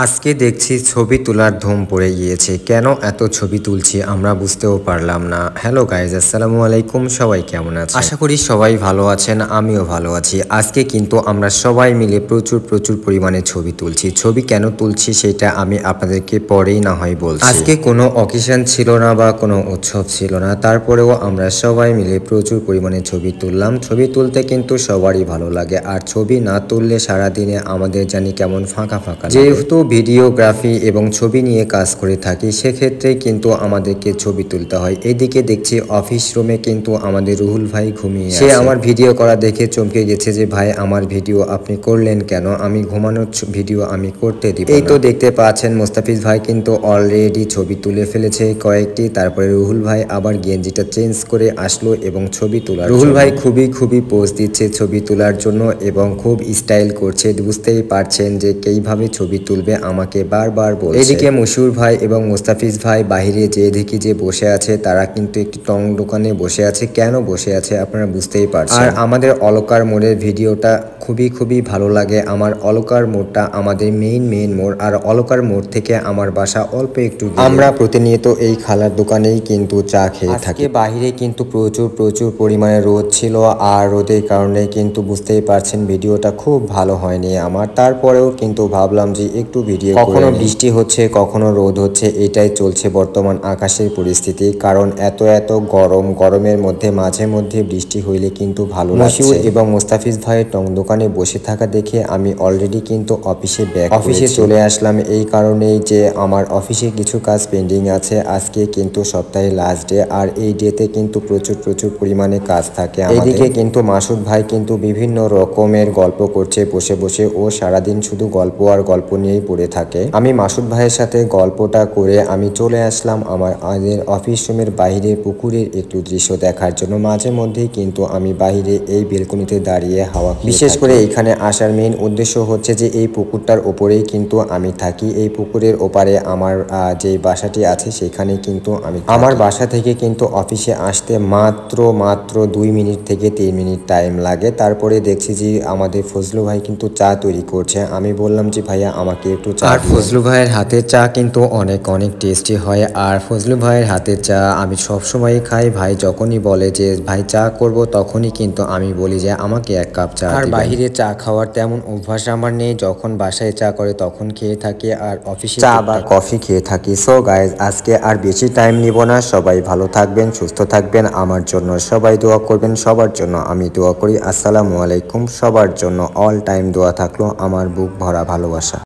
আজকে দেখছি ছবি তোলার ধুম পড়ে গিয়েছে। কেন এত ছবি তুলছি আমরা বুঝতেও পারলাম না। হ্যালো গাইজ, আসসালামু আলাইকুম। সবাই কেমন আছেন? আশা করি সবাই ভালো আছেন, আমিও ভালো আছি। আজকে কিন্তু আমরা সবাই মিলে প্রচুর পরিমাণে ছবি তুলছি। ছবি কেন তুলছি সেটা আমি আপনাদেরকে পরেই না হয় বলছি। আজকে কোনো অকেশন ছিল না বা কোনো উৎসব ছিল না, তারপরেও আমরা সবাই মিলে প্রচুর পরিমাণে ছবি তুললাম। ছবি তুলতে কিন্তু সবারই ভালো লাগে, আর ছবি না তুললে সারাদিনে আমাদের জানি কেমন ফাঁকা ফাঁকা। যেহেতু ভিডিওগ্রাফি এবং ছবি নিয়ে কাজ করে থাকি, সেক্ষেত্রে কিন্তু আমাদেরকে ছবি তুলতে হয়। এদিকে দেখছি অফিস রুমে কিন্তু আমাদের রুহুল ভাই ঘুমিয়ে আছে। সে আমার ভিডিও করা দেখে চমকে গেছে যে ভাই আমার ভিডিও আপনি করলেন কেন? আমি ঘুমানোর ভিডিও আমি করতে দিব। এই তো দেখতে পাচ্ছেন মোস্তাফিজ ভাই কিন্তু অলরেডি ছবি তুলে ফেলেছে কয়েকটি। তারপরে রুহুল ভাই আবার গেঞ্জিটা চেঞ্জ করে আসলো এবং ছবি তোলার রুহুল ভাই খুবই পোজ দিচ্ছে ছবি তোলার জন্য এবং খুব স্টাইল করছে। বুঝতেই পারছেন যে কিভাবে ছবি তুলবে আমাকে বারবার বলছে। এদিকে মশিউর ভাই এবং মোস্তাফিজ ভাই বাহিরে যে দেখি যে বসে আছে, তারা কিন্তু একটি টং দোকানে বসে আছে। কেন বসে আছে আপনারা বুঝতেই পারছেন। আর আমাদের অলকার মোড়ের ভিডিওটা খুবই ভালো লাগে। আমার অলকার মোড়টা আমাদের মেইন মোড়, আর অলকার মোড় থেকে আমার বাসা অল্প একটু। আমরা প্রতিনিয়ত এই খালার দোকানেই কিন্তু চা খেয়ে থাকি। বাহিরে কিন্তু প্রচুর পরিমাণে রোদ ছিল, আর রোদের কারণে কিন্তু বুঝতেই পারছেন ভিডিওটা খুব ভালো হয়নি আমার। তারপরেও কিন্তু ভাবলাম যে একটু ভিডিও, কখনো বৃষ্টি হচ্ছে কখনো রোদ হচ্ছে, এটাই চলছে বর্তমান আকাশের পরিস্থিতি। কারণ এত গরমের মধ্যে মাঝে মধ্যে বৃষ্টি হইলে কিন্তু ভালো লাগছে। এবং মোস্তাফিজ ভাইয়ের টং দোকানে বসে থাকা দেখে আমি অলরেডি কিন্তু অফিসে চলে আসলাম। এই কারণেই যে আমার অফিসে কিছু কাজ পেন্ডিং আছে। আজকে কিন্তু সপ্তাহের লাস্ট ডে, আর এই ডেতে কিন্তু প্রচুর পরিমাণে কাজ থাকে। এইদিকে কিন্তু মাসুদ ভাই কিন্তু বিভিন্ন রকমের গল্প করছে বসে। ও সারাদিন শুধু গল্প আর গল্প নিয়েই পড়ে থাকে। আমি মাসুদ ভাইয়ের সাথে গল্পটা করে আমি চলে আসলাম আমাদের অফিস রুমের বাইরে পুকুরের একটু দৃশ্য দেখার জন্য। মাঝে মধ্যেই কিন্তু আমি বাইরে এই বেলকনিতে দাঁড়িয়ে হাওয়া, বিশেষ করে এখানে আসার মেইন উদ্দেশ্য হচ্ছে যে এই পুকুরটার ওপরেই কিন্তু আমি থাকি। এই পুকুরের ওপারে আমার যে বাসাটি আছে সেখানে কিন্তু আমি আমার বাসা থেকে কিন্তু অফিসে আসতে মাত্র 2 মিনিট থেকে 3 মিনিট টাইম লাগে। তারপরে দেখছি যে আমাদের ফজলু ভাই কিন্তু চা তৈরি করছে। আমি বললাম যে ভাইয়া আমাকে একটু চা। আর ফজলু ভাইয়ের হাতের চা কিন্তু অনেক টেস্টি হয়। আর ফজলু ভাইয়ের হাতের চা আমি সবসময় খাই। ভাই যখনই বলে যে ভাই চা করব, তখনই কিন্তু আমি বলি যে আমাকে 1 কাপ চা। আর বাইরে চা খাওয়ার তেমন অভ্যাস আমার নেই। যখন বাসায় চা করে তখন খেয়ে থাকি, আর অফিসে চা বা কফি খেয়ে থাকি। সো গাইজ, আজকে আর বেশি টাইম নিব না। সবাই ভালো থাকবেন, সুস্থ থাকবেন। আমার জন্য সবাই দোয়া করবেন, সবার জন্য আমি দোয়া করি। আসসালামু আলাইকুম। সবার জন্য অল টাইম দোয়া থাকলো, আমার বুক ভরা ভালোবাসা।